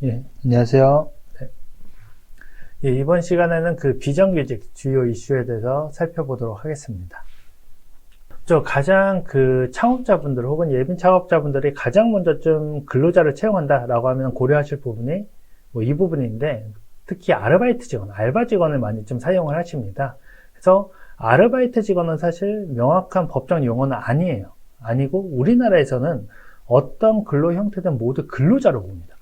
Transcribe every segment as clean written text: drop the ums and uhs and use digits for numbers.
예, 안녕하세요. 네. 예, 이번 시간에는 그 비정규직 주요 이슈에 대해서 살펴보도록 하겠습니다. 가장 그 창업자분들 혹은 예비 창업자분들이 가장 먼저 좀 근로자를 채용한다라고 하면 고려하실 부분이 이 부분인데, 특히 아르바이트 직원, 알바 직원을 많이 좀 사용을 하십니다. 그래서 아르바이트 직원은 사실 명확한 법정 용어는 아니에요. 아니고 우리나라에서는 어떤 근로 형태든 모두 근로자로 봅니다.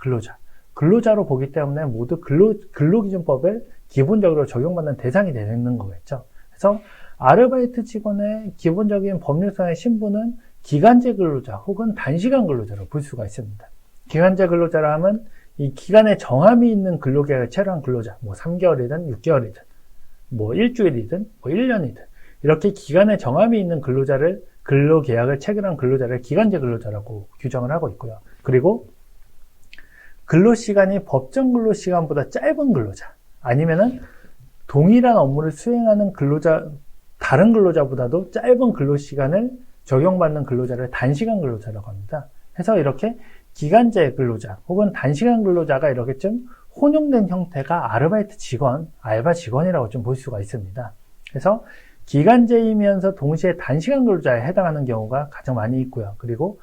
근로자로 보기 때문에 모두 근로기준법을 기본적으로 적용받는 대상이 되는 거겠죠. 그래서 아르바이트 직원의 기본적인 법률상의 신분은 기간제 근로자 혹은 단시간 근로자로 볼 수가 있습니다. 기간제 근로자라 하면 이 기간에 정함이 있는 근로계약을 체류한 근로자, 3개월이든 6개월이든, 일주일이든, 1년이든, 이렇게 기간에 정함이 있는 근로계약을 체결한 근로자를 기간제 근로자라고 규정을 하고 있고요. 그리고 근로시간이 법정 근로시간보다 짧은 근로자, 아니면은 동일한 업무를 수행하는 다른 근로자보다도 짧은 근로시간을 적용받는 근로자를 단시간 근로자라고 합니다. 그래서 이렇게 기간제 근로자 혹은 단시간 근로자가 이렇게 좀 혼용된 형태가 아르바이트 직원, 알바 직원이라고 좀 볼 수가 있습니다. 그래서 기간제이면서 동시에 단시간 근로자에 해당하는 경우가 가장 많이 있고요. 그리고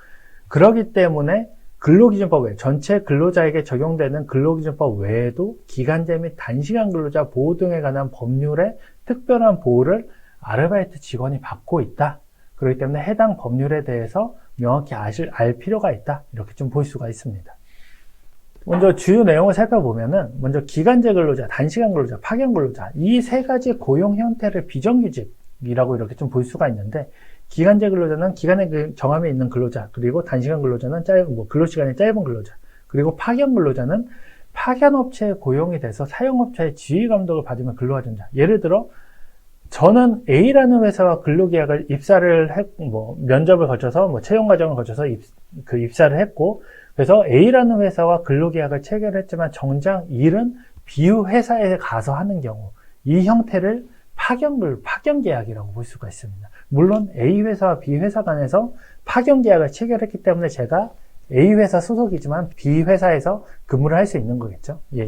그러기 때문에 근로기준법 전체 근로자에게 적용되는 근로기준법 외에도 기간제 및 단시간 근로자 보호 등에 관한 법률의 특별한 보호를 아르바이트 직원이 받고 있다. 그렇기 때문에 해당 법률에 대해서 명확히 알 필요가 있다. 이렇게 좀 볼 수가 있습니다. 먼저 주요 내용을 살펴보면은, 먼저 기간제 근로자, 단시간 근로자, 파견 근로자, 이 세 가지 고용 형태를 비정규직이라고 이렇게 좀 볼 수가 있는데, 기간제 근로자는 기간에 정함이 있는 근로자, 그리고 단시간 근로자는 근로시간이 짧은 근로자, 그리고 파견 근로자는 파견업체에 고용이 돼서 사용업체의 지휘 감독을 받으면 근로하전자. 예를 들어, 저는 A라는 회사와 근로계약을 면접을 거쳐서, 채용 과정을 거쳐서 입사를 했고, 그래서 A라는 회사와 근로계약을 체결했지만 정작 일은 B 회사에 가서 하는 경우, 이 형태를 파견계약이라고 볼 수가 있습니다. 물론 A 회사와 B 회사 간에서 파견계약을 체결했기 때문에 제가 A 회사 소속이지만 B 회사에서 근무를 할 수 있는 거겠죠. 예.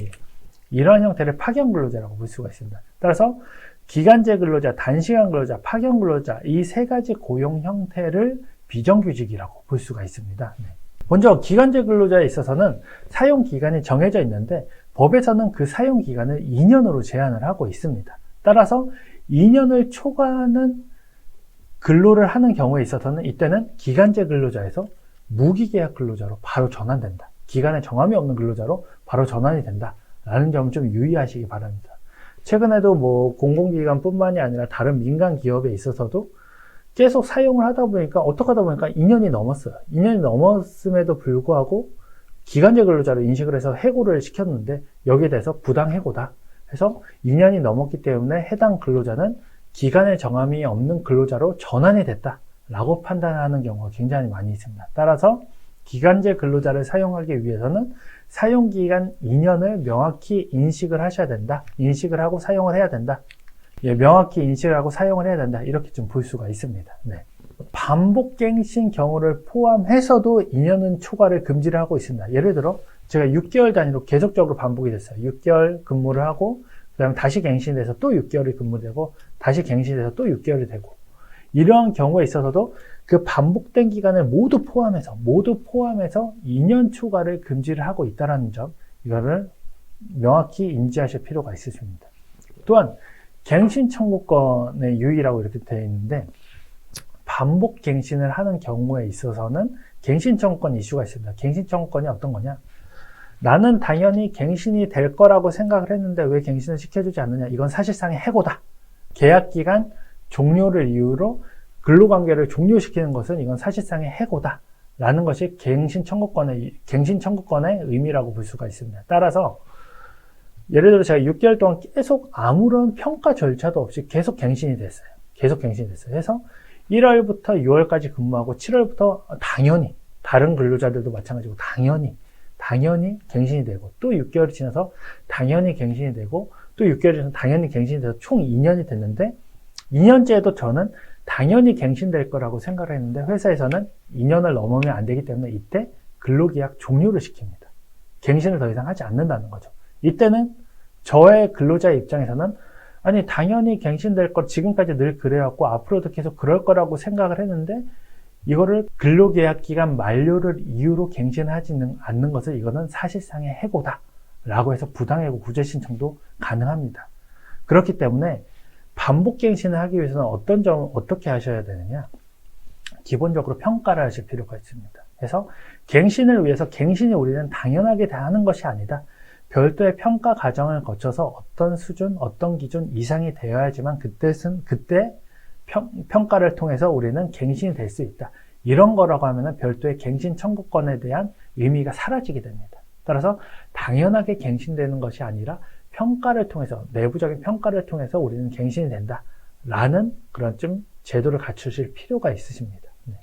이러한 형태를 파견근로자라고 볼 수가 있습니다. 따라서 기간제 근로자, 단시간 근로자, 파견 근로자, 이 세 가지 고용 형태를 비정규직이라고 볼 수가 있습니다. 네. 먼저 기간제 근로자에 있어서는 사용 기간이 정해져 있는데, 법에서는 그 사용 기간을 2년으로 제한을 하고 있습니다. 따라서 2년을 초과하는 근로를 하는 경우에 있어서는 이때는 기간제 근로자에서 무기계약 근로자로 바로 전환된다. 기간에 정함이 없는 근로자로 바로 전환이 된다. 라는 점을 좀 유의하시기 바랍니다. 최근에도 공공기관뿐만이 아니라 다른 민간 기업에 있어서도 계속 사용을 어떻게 하다 보니까 2년이 넘었어요. 2년이 넘었음에도 불구하고 기간제 근로자로 인식을 해서 해고를 시켰는데, 여기에 대해서 부당해고다 해서 2년이 넘었기 때문에 해당 근로자는 기간에 정함이 없는 근로자로 전환이 됐다라고 판단하는 경우가 굉장히 많이 있습니다. 따라서 기간제 근로자를 사용하기 위해서는 사용기간 2년을 명확히 인식을 하셔야 된다. 인식을 하고 사용을 해야 된다. 예, 명확히 인식을 하고 사용을 해야 된다. 이렇게 좀 볼 수가 있습니다. 네. 반복갱신 경우를 포함해서도 2년은 초과를 금지를 하고 있습니다. 예를 들어 제가 6개월 단위로 계속적으로 반복이 됐어요. 6개월 근무를 하고 그 다음에 다시 갱신이 돼서 또 6개월이 근무되고 다시 갱신이 돼서 또 6개월이 되고, 이러한 경우에 있어서도 그 반복된 기간을 모두 포함해서 2년 초과를 금지를 하고 있다는 점, 이거를 명확히 인지하실 필요가 있으십니다. 또한 갱신 청구권의 유의라고 이렇게 되어 있는데, 반복 갱신을 하는 경우에 있어서는 갱신 청구권 이슈가 있습니다. 갱신 청구권이 어떤 거냐? 나는 당연히 갱신이 될 거라고 생각을 했는데 왜 갱신을 시켜주지 않느냐? 이건 사실상의 해고다. 계약기간 종료를 이유로 근로관계를 종료시키는 것은 이건 사실상의 해고다. 라는 것이 갱신 청구권의 의미라고 볼 수가 있습니다. 따라서 예를 들어 제가 6개월 동안 계속 아무런 평가 절차도 없이 계속 갱신이 됐어요. 그래서 1월부터 6월까지 근무하고 7월부터 당연히 다른 근로자들도 마찬가지고 당연히 갱신이 되고, 또 6개월이 지나서 당연히 갱신이 되고, 또 6개월이 지나서 당연히 갱신이 돼서 총 2년이 됐는데, 2년째에도 저는 당연히 갱신될 거라고 생각을 했는데, 회사에서는 2년을 넘으면 안 되기 때문에 이때 근로계약 종료를 시킵니다. 갱신을 더 이상 하지 않는다는 거죠. 이때는 저의 근로자의 입장에서는 아니 당연히 갱신될 것 지금까지 늘 그래왔고 앞으로도 계속 그럴 거라고 생각을 했는데 이거를 근로계약 기간 만료를 이유로 갱신하지 않는 것은 이거는 사실상의 해고다 라고 해서 부당해고 구제 신청도 가능합니다. 그렇기 때문에 반복 갱신을 하기 위해서는 어떤 점 어떻게 하셔야 되느냐, 기본적으로 평가를 하실 필요가 있습니다. 그래서 갱신을 위해서 갱신이 우리는 당연하게 하는 것이 아니다. 별도의 평가 과정을 거쳐서 어떤 수준, 어떤 기준 이상이 되어야지만 그때 평가를 통해서 우리는 갱신이 될 수 있다. 이런 거라고 하면 별도의 갱신 청구권에 대한 의미가 사라지게 됩니다. 따라서 당연하게 갱신되는 것이 아니라 평가를 통해서, 내부적인 평가를 통해서 우리는 갱신이 된다 라는 그런 좀 제도를 갖추실 필요가 있으십니다. 네.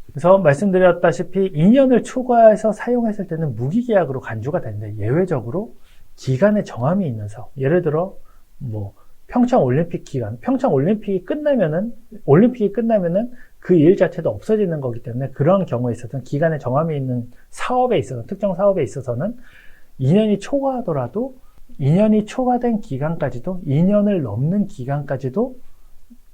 그래서 말씀드렸다시피 2년을 초과해서 사용했을 때는 무기계약으로 간주가 되는데 예외적으로 기간에 정함이 있는 사업, 예를 들어 평창올림픽 기간, 평창올림픽이 끝나면은 그 일 자체도 없어지는 거기 때문에 그런 경우에 있어서는 기간에 정함이 있는 사업에 있어서, 특정 사업에 있어서는 2년이 초과하더라도 2년이 초과된 기간까지도 2년을 넘는 기간까지도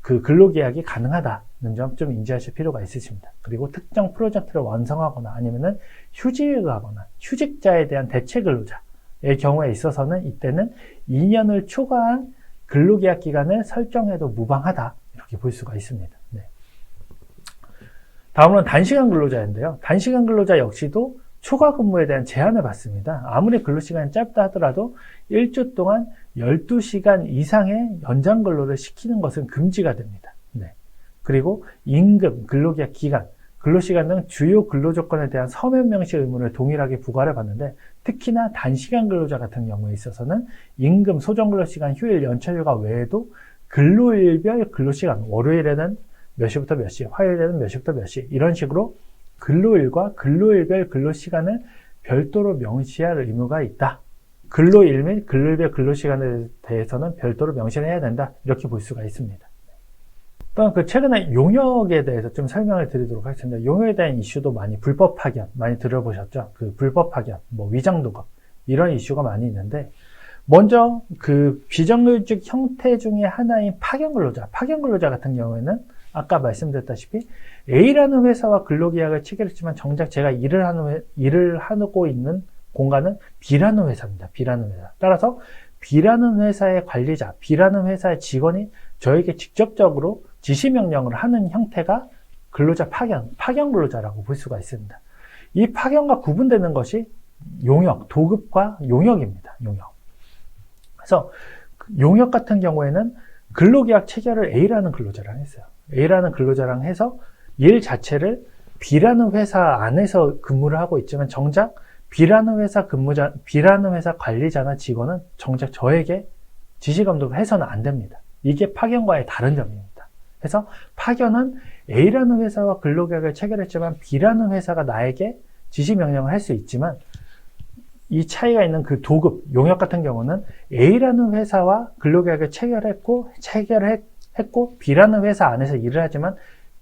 그 근로계약이 가능하다는 점 좀 인지하실 필요가 있으십니다. 그리고 특정 프로젝트를 완성하거나 아니면은 휴직을 가거나 휴직자에 대한 대체 근로자의 경우에 있어서는 이때는 2년을 초과한 근로계약 기간을 설정해도 무방하다 이렇게 볼 수가 있습니다. 네. 다음은 단시간 근로자인데요. 단시간 근로자 역시도 초과 근무에 대한 제한을 받습니다. 아무리 근로시간이 짧다 하더라도 1주 동안 12시간 이상의 연장 근로를 시키는 것은 금지가 됩니다. 네. 그리고 임금, 근로계약 기간, 근로시간 등 주요 근로조건에 대한 서면 명시 의무를 동일하게 부과를 받는데 특히나 단시간 근로자 같은 경우에 있어서는 임금, 소정근로시간, 휴일, 연차휴가 외에도 근로일별 근로시간, 월요일에는 몇 시부터 몇 시, 화요일에는 몇 시부터 몇 시 이런 식으로 근로일과 근로일별 근로시간을 별도로 명시할 의무가 있다. 근로일 및 근로일별 근로시간에 대해서는 별도로 명시를 해야 된다. 이렇게 볼 수가 있습니다. 또한 최근에 용역에 대해서 좀 설명을 드리도록 하겠습니다. 용역에 대한 이슈도 많이 불법 파견 많이 들어보셨죠? 불법 파견, 위장도급 이런 이슈가 많이 있는데 먼저 비정규직 형태 중에 하나인 파견 근로자 같은 경우에는 아까 말씀드렸다시피 A라는 회사와 근로계약을 체결했지만 정작 제가 일을 하고 있는 공간은 B라는 회사입니다. B라는 회사. 따라서 B라는 회사의 관리자, B라는 회사의 직원이 저에게 직접적으로 지시명령을 하는 형태가 근로자 파견 근로자라고 볼 수가 있습니다. 이 파견과 구분되는 것이 용역, 도급과 용역입니다. 용역. 그래서 용역 같은 경우에는 근로계약 체결을 A라는 근로자랑 했어요. A라는 근로자랑 해서 일 자체를 B라는 회사 안에서 근무를 하고 있지만 정작 B라는 회사 관리자나 직원은 정작 저에게 지시감독을 해서는 안 됩니다. 이게 파견과의 다른 점입니다. 그래서 파견은 A라는 회사와 근로계약을 체결했지만 B라는 회사가 나에게 지시명령을 할 수 있지만 이 차이가 있는 도급, 용역 같은 경우는 A라는 회사와 근로계약을 체결했고 B라는 회사 안에서 일을 하지만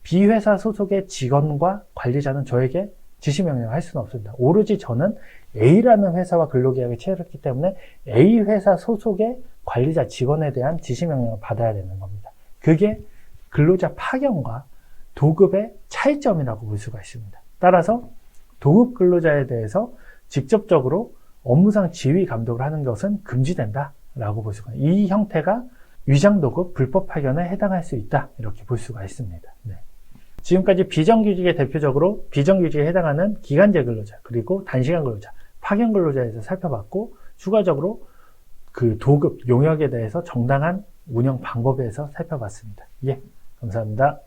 B 회사 소속의 직원과 관리자는 저에게 지시명령을 할 수는 없습니다. 오로지 저는 A라는 회사와 근로계약을 체결했기 때문에 A 회사 소속의 관리자 직원에 대한 지시명령을 받아야 되는 겁니다. 그게 근로자 파견과 도급의 차이점이라고 볼 수가 있습니다. 따라서 도급 근로자에 대해서 직접적으로 업무상 지휘 감독을 하는 것은 금지된다라고 볼 수가 있습니다. 이 형태가 위장도급 불법 파견에 해당할 수 있다 이렇게 볼 수가 있습니다. 네. 지금까지 비정규직에 대표적으로 비정규직에 해당하는 기간제 근로자 그리고 단시간 근로자, 파견 근로자에 대해서 살펴봤고 추가적으로 도급 용역에 대해서 정당한 운영 방법에 대해서 살펴봤습니다. 예, 감사합니다.